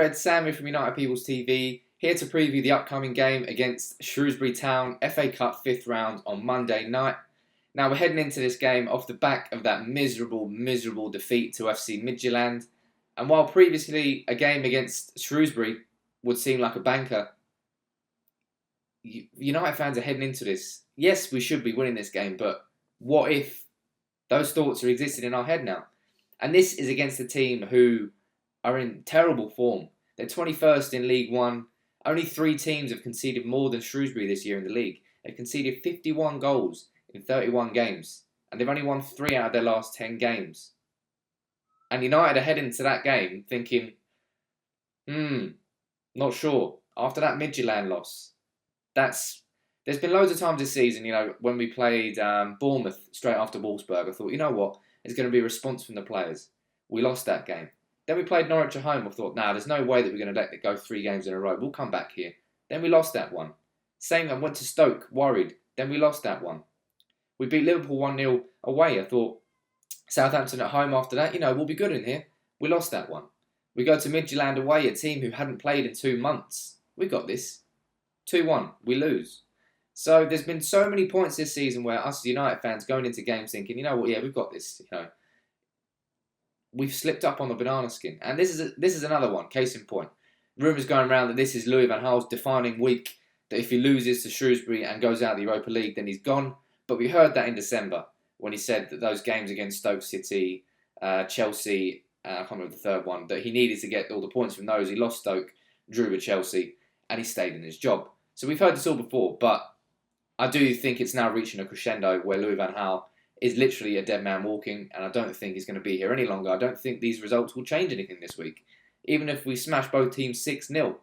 Red, Sam here from United People's TV, here to preview the upcoming game against Shrewsbury Town, FA Cup 5th round on Monday night. Now we're heading into this game off the back of that miserable defeat to FC Midtjylland. And while previously a game against Shrewsbury would seem like a banker, United fans are heading into this. Yes, we should be winning this game, but what if? Those thoughts are existing in our head now. And this is against a team who are in terrible form. They're 21st in League One. Only 3 teams have conceded more than Shrewsbury this year in the league. They've conceded 51 goals in 31 games. And they've only won 3 out of their last 10 games. And United are heading to that game thinking, not sure. After that Midtjylland loss, there's been loads of times this season, when we played Bournemouth straight after Wolfsburg, I thought, you know what? There's going to be a response from the players. We lost that game. Then we played Norwich at home. I thought, there's no way that we're going to let it go 3 games in a row. We'll come back here. Then we lost that one. Same, I went to Stoke, worried. Then we lost that one. We beat Liverpool 1-0 away. I thought, Southampton at home after that, we'll be good in here. We lost that one. We go to Midtjylland away, a team who hadn't played in 2 months. We got this. 2-1. We lose. So there's been so many points this season where us United fans going into games thinking, we've got this. We've slipped up on the banana skin. And this is another one, case in point. Rumours going around that this is Louis van Gaal's defining week, that if he loses to Shrewsbury and goes out of the Europa League, then he's gone. But we heard that in December when he said that those games against Stoke City, Chelsea, I can't remember the third one, that he needed to get all the points from those. He lost Stoke, drew with Chelsea, and he stayed in his job. So we've heard this all before, but I do think it's now reaching a crescendo where Louis van Gaal is literally a dead man walking, and I don't think he's going to be here any longer. I don't think these results will change anything this week. Even if we smash both teams 6-0.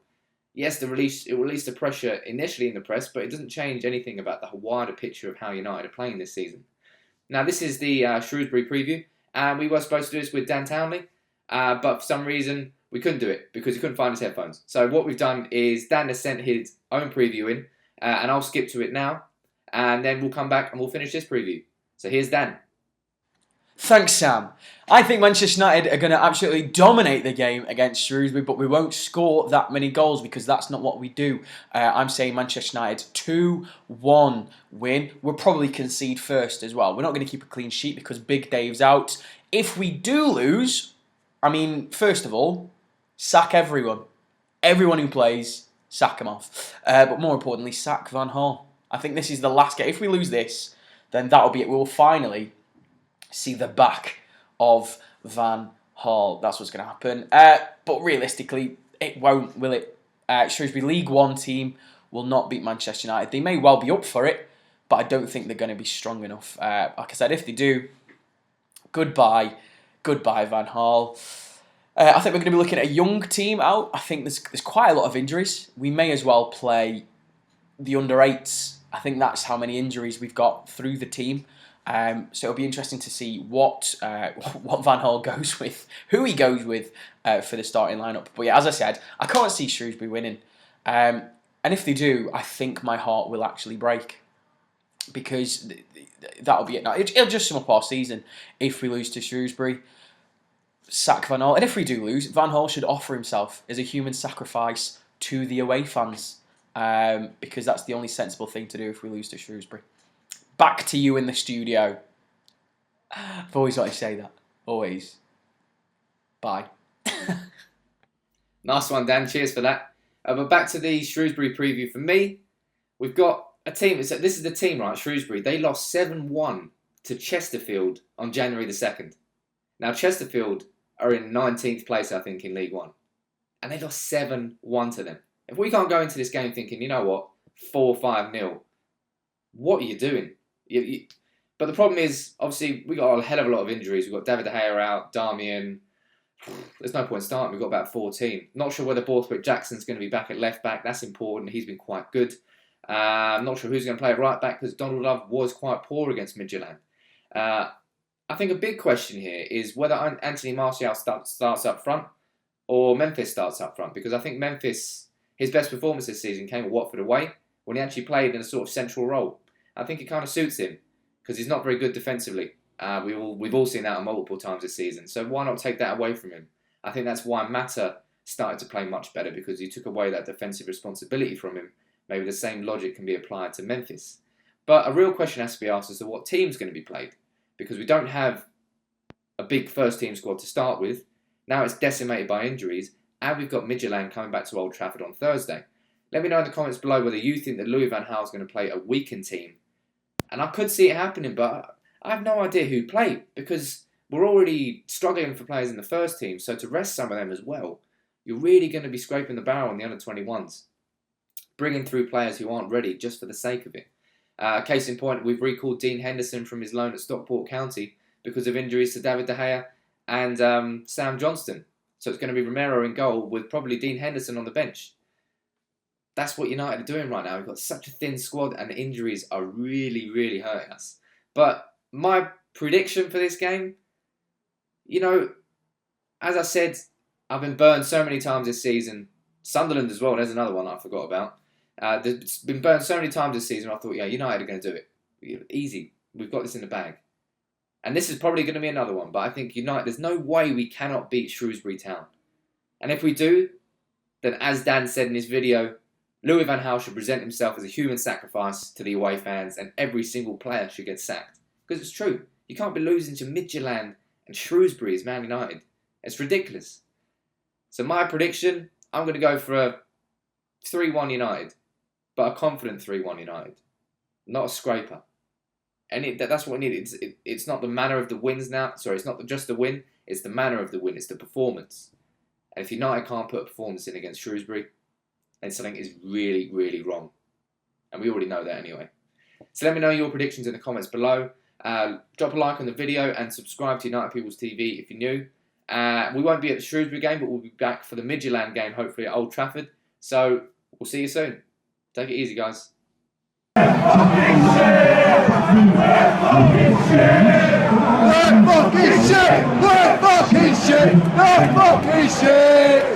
Yes, it will release the pressure initially in the press, but it doesn't change anything about the wider picture of how United are playing this season. Now, this is the Shrewsbury preview, and we were supposed to do this with Dan Townley, but for some reason we couldn't do it because he couldn't find his headphones. So what we've done is Dan has sent his own preview in, and I'll skip to it now, and then we'll come back and we'll finish this preview. So here's Dan. Thanks, Sam. I think Manchester United are going to absolutely dominate the game against Shrewsbury, but we won't score that many goals because that's not what we do. I'm saying Manchester United 2-1 win. We'll probably concede first as well. We're not going to keep a clean sheet because Big Dave's out. If we do lose, first of all, sack everyone. Everyone who plays, sack them off. But more importantly, sack Van Gaal. I think this is the last game. If we lose this, then that'll be it. We will finally see the back of Van Gaal. That's what's going to happen. But realistically, it won't, will it? Shrewsbury League One team will not beat Manchester United. They may well be up for it, but I don't think they're going to be strong enough. Like I said, if they do, goodbye Van Gaal. I think we're going to be looking at a young team out. I think there's quite a lot of injuries. We may as well play the under-8s. I think that's how many injuries we've got through the team. So it'll be interesting to see what Van Gaal goes with, who he goes with for the starting lineup. But yeah, as I said, I can't see Shrewsbury winning. And if they do, I think my heart will actually break. Because that'll be it now. It'll just sum up our season if we lose to Shrewsbury. Sack Van Gaal. And if we do lose, Van Gaal should offer himself as a human sacrifice to the away fans. Because that's the only sensible thing to do if we lose to Shrewsbury. Back to you in the studio. I've always wanted to say that. Always. Bye. Nice one, Dan. Cheers for that. But back to the Shrewsbury preview for me. We've got a team. This is the team, right? Shrewsbury. They lost 7-1 to Chesterfield on January the 2nd. Now, Chesterfield are in 19th place, I think, in League One. And they lost 7-1 to them. If we can't go into this game thinking, 4-5-0, what are you doing? But the problem is, obviously, we got a hell of a lot of injuries. We've got David De Gea out, Darmian. There's no point starting. We've got about 14. Not sure whether Borthwick Jackson's going to be back at left back. That's important. He's been quite good. I'm not sure who's going to play at right back because Donald Love was quite poor against Midtjylland. I think a big question here is whether Anthony Martial starts up front or Memphis starts up front, because I think Memphis, his best performance this season came at Watford away when he actually played in a sort of central role. I think it kind of suits him because he's not very good defensively. We've all seen that multiple times this season. So why not take that away from him? I think that's why Mata started to play much better because you took away that defensive responsibility from him. Maybe the same logic can be applied to Memphis. But a real question has to be asked as to what team's going to be played, because we don't have a big first-team squad to start with. Now it's decimated by injuries, and we've got Midtjylland coming back to Old Trafford on Thursday. Let me know in the comments below whether you think that Louis van Gaal is going to play a weakened team. And I could see it happening, but I have no idea who played, because we're already struggling for players in the first team, so to rest some of them as well, you're really going to be scraping the barrel on the under-21s. Bringing through players who aren't ready just for the sake of it. Case in point, we've recalled Dean Henderson from his loan at Stockport County because of injuries to David De Gea and Sam Johnston. So it's going to be Romero in goal with probably Dean Henderson on the bench. That's what United are doing right now. We've got such a thin squad and injuries are really, really hurting us. But my prediction for this game, as I said, I've been burned so many times this season. Sunderland as well, there's another one I forgot about. There's been burned so many times this season, I thought, yeah, United are going to do it. Easy. We've got this in the bag. And this is probably going to be another one, but I think United, there's no way we cannot beat Shrewsbury Town. And if we do, then as Dan said in his video, Louis van Gaal should present himself as a human sacrifice to the away fans and every single player should get sacked. Because it's true. You can't be losing to Midtjylland and Shrewsbury as Man United. It's ridiculous. So my prediction, I'm going to go for a 3-1 United. But a confident 3-1 United. Not a scraper. And that's what we need. It's not the manner of the wins now. Sorry, it's not just the win. It's the manner of the win. It's the performance. And if United can't put a performance in against Shrewsbury, then something is really, really wrong. And we already know that anyway. So let me know your predictions in the comments below. Drop a like on the video and subscribe to United People's TV if you're new. We won't be at the Shrewsbury game, but we'll be back for the Midtjylland game, hopefully at Old Trafford. So we'll see you soon. Take it easy, guys. Fucking shit!